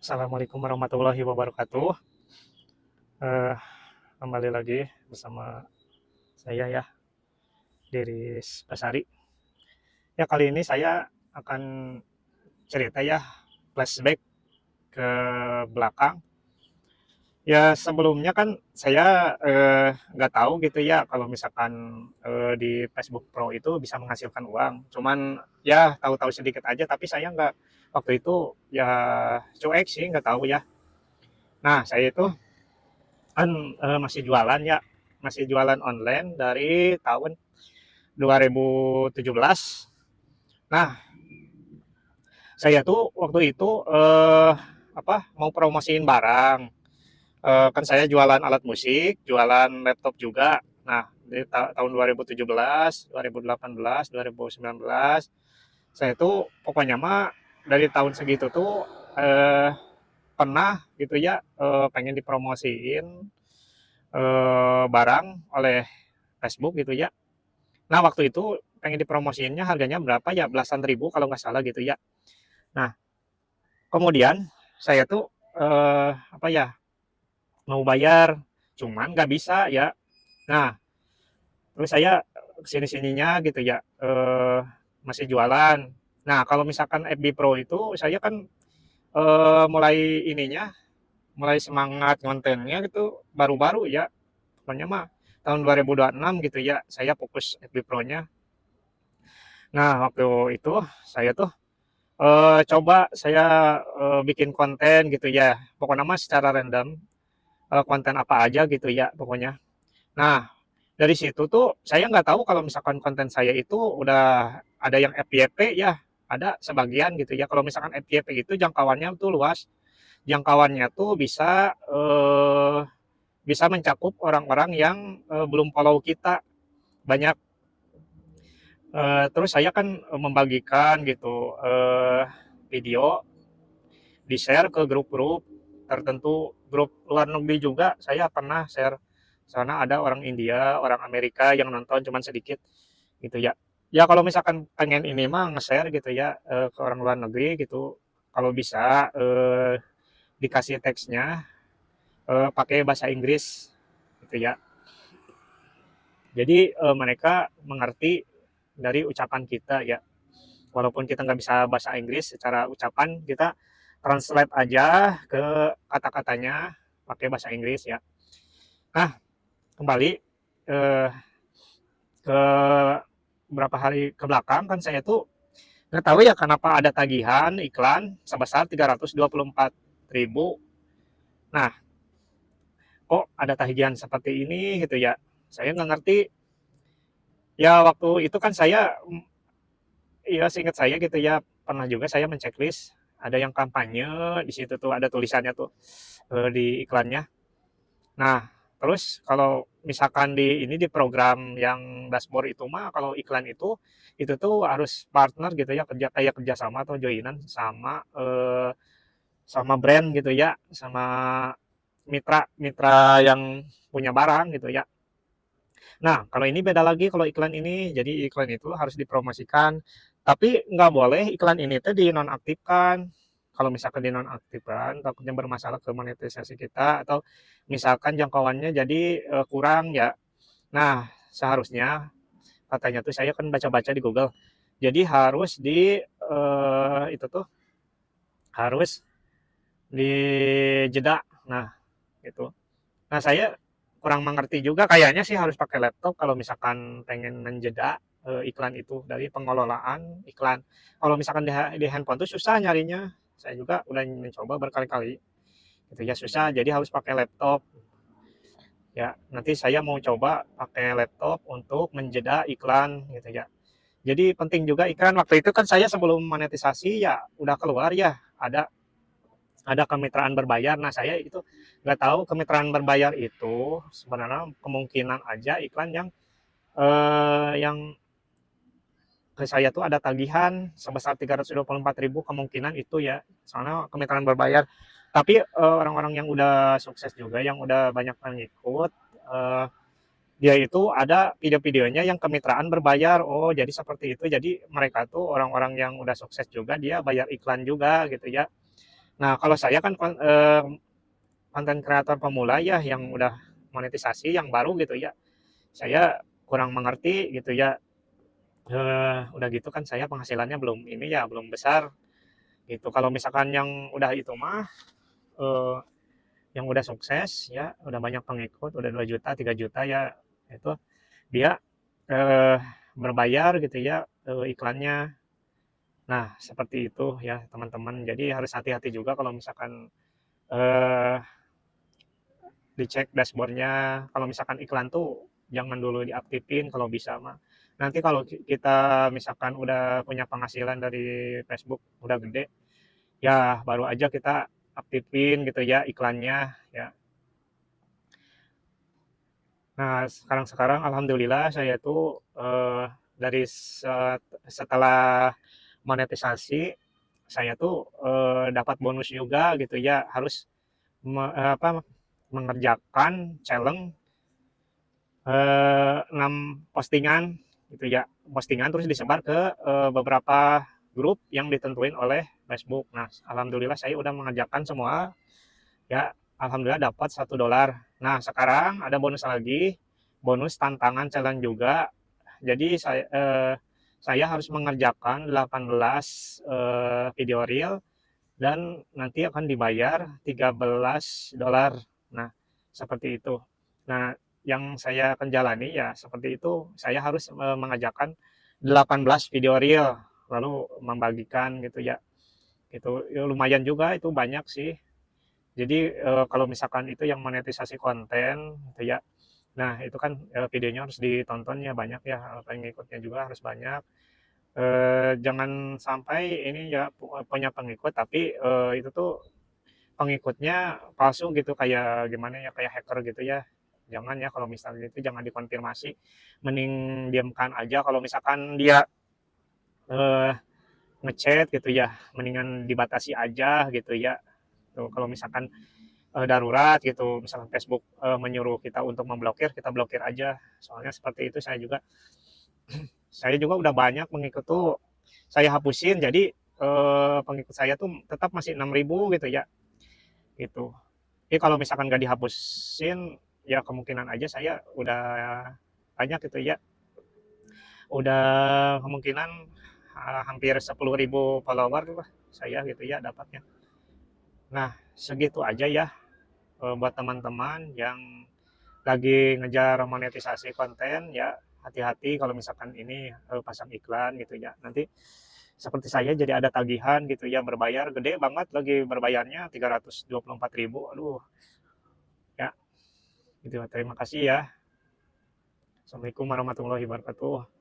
Assalamualaikum warahmatullahi wabarakatuh. Eh, Kembali lagi bersama saya ya, Diris Basari. Ya kali ini saya akan cerita ya, flashback ke belakang. Ya sebelumnya kan saya nggak tahu gitu ya kalau misalkan di Facebook Pro itu bisa menghasilkan uang. Cuman ya tahu-tahu sedikit aja, tapi saya nggak waktu itu ya cuek sih, nggak tahu ya. Nah saya itu kan masih jualan ya, masih jualan online dari tahun 2017. Nah, saya tuh waktu itu mau promosiin barang. Kan saya jualan alat musik, jualan laptop juga. Nah, di tahun 2017, 2018, 2019, saya tuh pokoknya mah dari tahun segitu tuh eh, pernah gitu ya, pengen dipromosiin barang oleh Facebook gitu ya. Nah, waktu itu pengen dipromosiinnya harganya berapa ya, belasan ribu kalau nggak salah gitu ya. Nah, kemudian saya tuh mau bayar, cuman nggak bisa ya. Nah, terus saya kesini sininya gitu ya, masih jualan. Nah, kalau misalkan FB Pro itu saya kan mulai ininya, mulai semangat kontennya gitu baru-baru ya, pokoknya mah tahun 2026 gitu ya, saya fokus FB Pro-nya. Nah, waktu itu saya tuh coba saya bikin konten gitu ya, pokoknya mah secara random, konten apa aja gitu ya pokoknya. Nah, dari situ tuh saya nggak tahu kalau misalkan konten saya itu udah ada yang FYP ya, ada sebagian gitu ya. Kalau misalkan FYP itu jangkauannya tuh luas, jangkauannya tuh bisa mencakup orang-orang yang belum follow kita banyak. Terus saya kan membagikan gitu video, di-share ke grup-grup tertentu, grup luar negeri juga saya pernah share. Sana ada orang India, orang Amerika yang nonton cuman sedikit gitu ya. Ya kalau misalkan pengen ini mah nge-share gitu ya ke orang luar negeri gitu. Kalau bisa dikasih teksnya pakai bahasa Inggris gitu ya. Jadi mereka mengerti dari ucapan kita ya. Walaupun kita nggak bisa bahasa Inggris secara ucapan, kita translate aja ke kata-katanya pakai bahasa Inggris ya. Nah, kembali eh, ke berapa hari ke belakang kan saya tuh nggak tahu ya kenapa ada tagihan iklan sebesar 324.000. Nah, kok ada tagihan seperti ini gitu ya. Saya nggak ngerti. Ya waktu itu kan saya, ya seingat saya gitu ya, pernah juga saya menceklis ada yang kampanye, di situ tuh ada tulisannya tuh di iklannya. Nah, terus kalau misalkan di program yang dashboard itu mah kalau iklan itu tuh harus partner gitu ya, kerja kayak kerjasama atau joinan sama sama brand gitu ya, sama mitra-mitra yang punya barang gitu ya. Nah, kalau ini beda lagi kalau iklan ini, jadi iklan itu harus dipromosikan, tapi nggak boleh iklan ini tuh dinonaktifkan. Kalau misalkan dinonaktifkan, takutnya bermasalah ke monetisasi kita atau misalkan jangkauannya jadi kurang ya. Nah, seharusnya katanya tuh saya kan baca-baca di Google, jadi harus itu tuh harus dijeda. Nah, gitu. Nah, saya kurang mengerti juga, kayaknya sih harus pakai laptop kalau misalkan pengen menjeda iklan itu dari pengelolaan iklan. Kalau misalkan di handphone tuh susah nyarinya. Saya juga udah mencoba berkali-kali. Gitu ya susah, jadi harus pakai laptop. Ya, nanti saya mau coba pakai laptop untuk menjeda iklan gitu ya. Jadi penting juga iklan. Waktu itu kan saya sebelum monetisasi ya udah keluar ya, ada kemitraan berbayar. Nah, saya itu nggak tahu kemitraan berbayar itu sebenarnya kemungkinan aja iklan yang ke saya tuh ada tagihan sebesar 324.000, kemungkinan itu ya. Soalnya kemitraan berbayar. Tapi orang-orang yang udah sukses juga, yang udah banyak pengikut, dia itu ada video-videonya yang kemitraan berbayar. Oh, jadi seperti itu. Jadi mereka tuh orang-orang yang udah sukses juga dia bayar iklan juga gitu ya. Nah, kalau saya kan konten kreator pemula ya yang udah monetisasi yang baru gitu ya. Saya kurang mengerti gitu ya. Udah gitu kan saya penghasilannya belum ini ya, belum besar gitu. Kalau misalkan yang udah itu mah eh, yang udah sukses ya, udah banyak pengikut, udah 2 juta, 3 juta ya, itu dia eh, berbayar gitu ya iklannya. Nah, seperti itu ya teman-teman. Jadi harus hati-hati juga kalau misalkan eh, dicek dashboardnya. Kalau misalkan iklan tuh jangan dulu diaktifin kalau bisa mah. Nanti kalau kita misalkan udah punya penghasilan dari Facebook udah gede, ya baru aja kita aktifin gitu ya iklannya ya. Nah, sekarang-sekarang alhamdulillah saya tuh dari setelah monetisasi saya tuh dapat bonus juga gitu ya. Harus apa mengerjakan challenge 6 postingan gitu ya. Postingan terus disebar ke beberapa grup yang ditentuin oleh Facebook. Nah, alhamdulillah saya udah mengerjakan semua ya. Alhamdulillah dapat $1. Nah, sekarang ada bonus lagi, bonus tantangan challenge juga. Jadi saya harus mengerjakan 18 video reel dan nanti akan dibayar $13. Nah, seperti itu. Nah, yang saya akan jalani ya seperti itu. Saya harus mengerjakan 18 video reel lalu membagikan gitu ya. Itu ya lumayan juga, itu banyak sih. Jadi kalau misalkan itu yang monetisasi konten gitu ya. Nah, itu kan videonya harus ditonton ya banyak ya, pengikutnya juga harus banyak. Jangan sampai ini ya punya pengikut tapi itu tuh pengikutnya palsu gitu, kayak gimana ya, kayak hacker gitu ya. Jangan ya, kalau misalnya itu jangan dikonfirmasi, mending diamkan aja. Kalau misalkan dia eh, ngechat gitu ya, mendingan dibatasi aja gitu ya. Tuh, kalau misalkan darurat gitu, misalkan Facebook menyuruh kita untuk memblokir, kita blokir aja. Soalnya seperti itu saya juga udah banyak pengikut tuh saya hapusin, jadi pengikut saya tuh tetap masih 6.000 gitu ya gitu. Jadi kalau misalkan nggak dihapusin ya kemungkinan aja saya udah banyak gitu ya, udah kemungkinan hampir 10.000 follower lah saya gitu ya dapatnya. Nah, segitu aja ya buat teman-teman yang lagi ngejar monetisasi konten ya, hati-hati kalau misalkan ini pasang iklan gitu ya. Nanti seperti saya jadi ada tagihan gitu ya, berbayar gede banget lagi berbayarnya 324.000. Aduh, ya gitu. Terima kasih ya. Assalamualaikum warahmatullahi wabarakatuh.